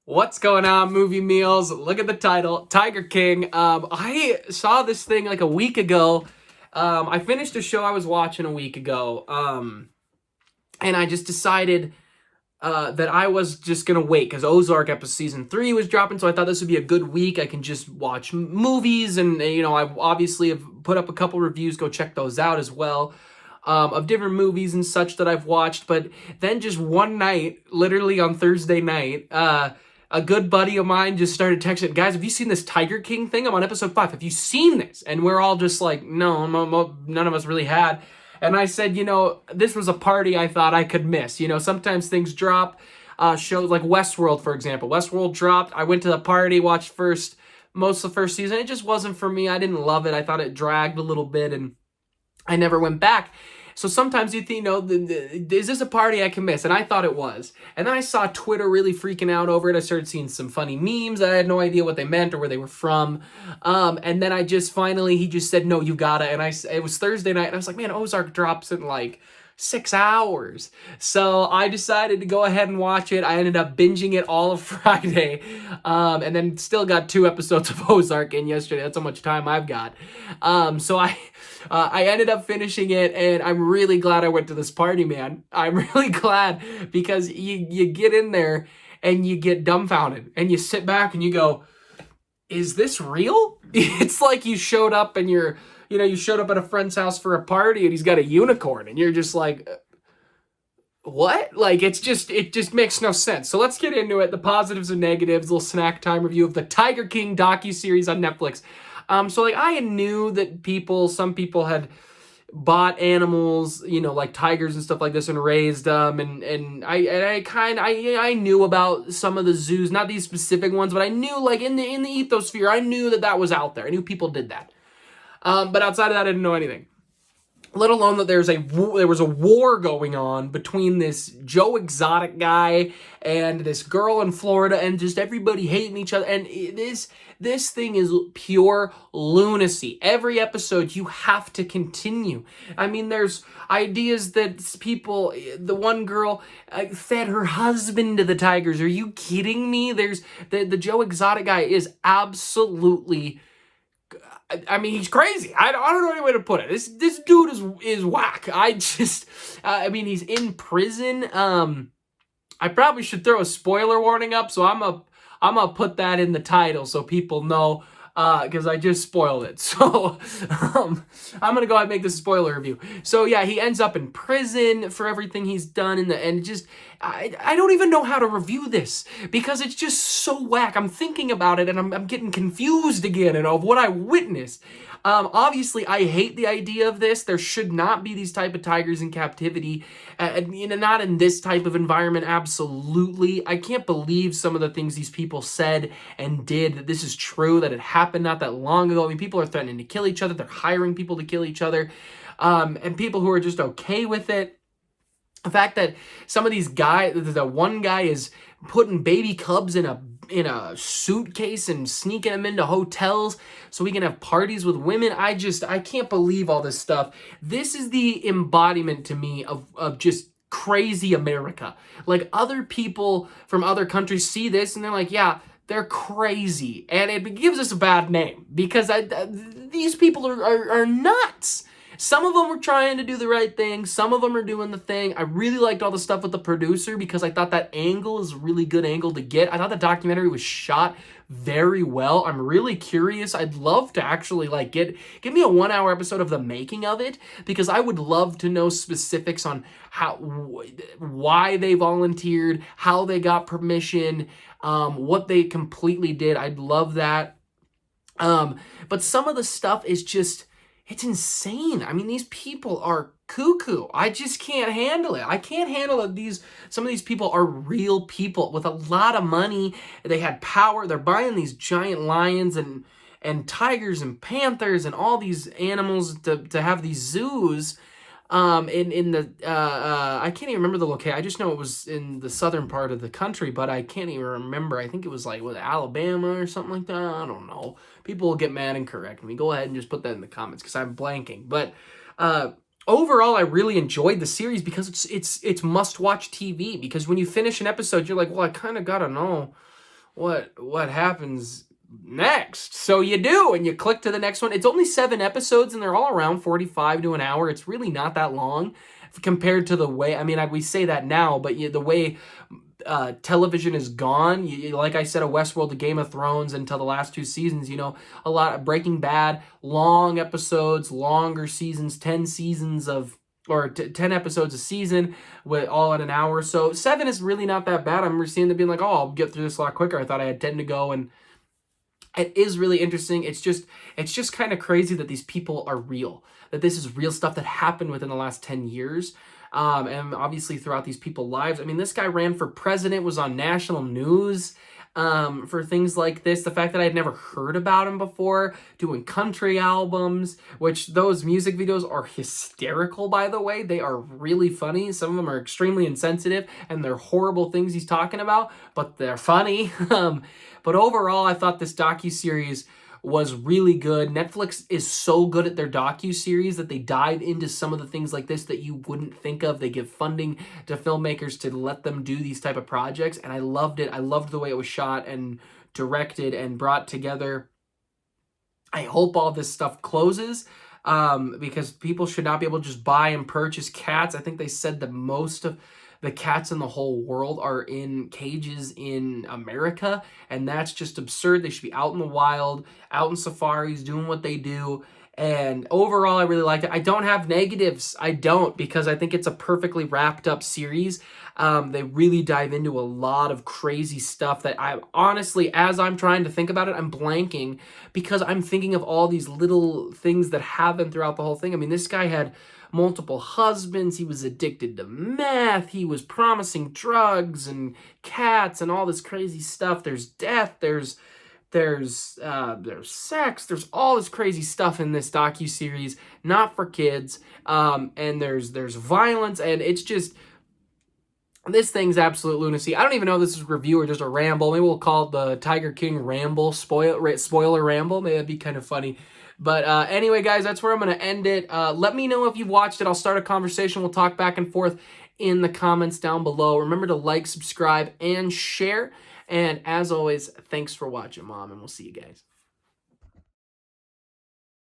What's going on, movie meals? Look at the title, Tiger King. I saw this thing like a week ago. I finished a show I was watching a week ago, and I just decided that I was just gonna wait because Ozark episode season 3 was dropping. So I thought this would be a good week. I can just watch movies, and I obviously have put up a couple reviews. Go check those out as well. Of different movies and such that I've watched, but then just one night, literally on Thursday night, a good buddy of mine just started texting, guys, have you seen this Tiger King thing? I'm on episode 5. Have you seen this? And we're all just like, no, none of us really had. And I said, this was a party I thought I could miss. Sometimes things drop. Shows like Westworld, for example. Westworld dropped. I went to the party, watched most of the first season. It just wasn't for me. I didn't love it. I thought it dragged a little bit, and I never went back. So sometimes you think, is this a party I can miss? And I thought it was. And then I saw Twitter really freaking out over it. I started seeing some funny memes. I had no idea what they meant or where they were from. And then he just said, no, you gotta. And it was Thursday night, and I was like, man, Ozark drops in like 6 hours. So I decided to go ahead and watch it. I ended up binging it all of Friday, and then still got 2 episodes of Ozark in yesterday. That's how much time I've got. So I ended up finishing it, and I'm really glad I went to this party, man. I'm really glad because you get in there and you get dumbfounded and you sit back and you go, is this real? It's like you showed up and you showed up at a friend's house for a party and he's got a unicorn and you're just like, what? Like, it just makes no sense. So let's get into it. The positives and negatives, little snack time review of the Tiger King docuseries on Netflix. So like I knew that some people had bought animals, like tigers and stuff like this, and raised them, and I knew about some of the zoos, not these specific ones, but I knew like in the ethosphere, I knew that was out there. I knew people did that. But outside of that, I didn't know anything. Let alone that there was a war going on between this Joe Exotic guy and this girl in Florida, and just everybody hating each other. And this thing is pure lunacy. Every episode you have to continue. I mean, there's ideas that the one girl fed her husband to the tigers. Are you kidding me? There's the Joe Exotic guy is absolutely, I mean, he's crazy. I don't know any way to put it. This dude is whack. I mean, he's in prison. I probably should throw a spoiler warning up, so I'm gonna put that in the title so people know, because I just spoiled it. So I'm gonna go ahead and make this a spoiler review. So yeah, he ends up in prison for everything he's done in the end. I don't even know how to review this because it's just so whack. I'm thinking about it and I'm getting confused again and of what I witnessed. Obviously, I hate the idea of this. There should not be these type of tigers in captivity, not in this type of environment. Absolutely, I can't believe some of the things these people said and did. That this is true. That it happened not that long ago. I mean, people are threatening to kill each other. They're hiring people to kill each other, and people who are just okay with it. The fact that some of these guys, the one guy is putting baby cubs in a suitcase and sneaking them into hotels so we can have parties with women. I can't believe all this stuff. This is the embodiment to me of just crazy America. Like, other people from other countries see this and they're like, yeah, they're crazy. And it gives us a bad name because these people are nuts. Some of them were trying to do the right thing. Some of them are doing the thing. I really liked all the stuff with the producer because I thought that angle is a really good angle to get. I thought the documentary was shot very well. I'm really curious. I'd love to actually give me a 1-hour episode of the making of it, because I would love to know specifics on why they volunteered, how they got permission, what they completely did. I'd love that. But some of the stuff is just, it's insane. I mean, these people are cuckoo. I just can't handle it. I can't handle it. Some of these people are real people with a lot of money. They had power. They're buying these giant lions and tigers and panthers and all these animals to have these zoos. In the I can't even remember the location. I just know it was in the southern part of the country, but I can't even remember. I think it was like Alabama or something like that. I don't know. People will get mad and correct me. Go ahead and just put that in the comments because I'm blanking. But overall, I really enjoyed the series because it's must watch TV. Because when you finish an episode, you're like, well, I kind of gotta know what happens next? So you do, and you click to the next one. It's only 7 episodes, and they're all around 45 to an hour. It's really not that long compared to the way, I mean, we say that now, but the way television is gone. Like I said, a Westworld, a Game of Thrones until the last 2 seasons, a lot of Breaking Bad, long episodes, longer seasons, 10 seasons of, or 10 episodes a season with all at an hour. So 7 is really not that bad. I remember seeing them being like, oh, I'll get through this a lot quicker. I thought I had 10 to go, and it is really interesting. It's just kind of crazy that these people are real, that this is real stuff that happened within the last 10 years. And obviously throughout these people's lives. I mean, this guy ran for president, was on national news for things like this. The fact that I had never heard about him before, doing country albums, which those music videos are hysterical, by the way. They are really funny. Some of them are extremely insensitive, and they're horrible things he's talking about, but they're funny. But overall, I thought this docuseries was really good. Netflix is so good at their docuseries that they dive into some of the things like this that you wouldn't think of. They give funding to filmmakers to let them do these type of projects, and I loved it. I loved the way it was shot and directed and brought together. I hope all this stuff closes because people should not be able to just buy and purchase cats. I think they said that most of the cats in the whole world are in cages in America, and that's just absurd. They should be out in the wild, out in safaris, doing what they do. And overall, I really liked it. I don't have negatives. I don't, because I think it's a perfectly wrapped up series. They really dive into a lot of crazy stuff that I honestly, as I'm trying to think about it, I'm blanking because I'm thinking of all these little things that happen throughout the whole thing. I mean, this guy had multiple husbands. He was addicted to meth. He was promising drugs and cats and all this crazy stuff. There's death. There's sex. There's all this crazy stuff in this docuseries, not for kids. And there's violence, and it's just, this thing's absolute lunacy. I don't even know if this is a review or just a ramble. Maybe we'll call it the Tiger King ramble, spoiler ramble. Maybe that'd be kind of funny. But anyway, guys, that's where I'm going to end it. Let me know if you've watched it. I'll start a conversation. We'll talk back and forth in the comments down below. Remember to like, subscribe, and share. And as always, thanks for watching, Mom, and we'll see you guys.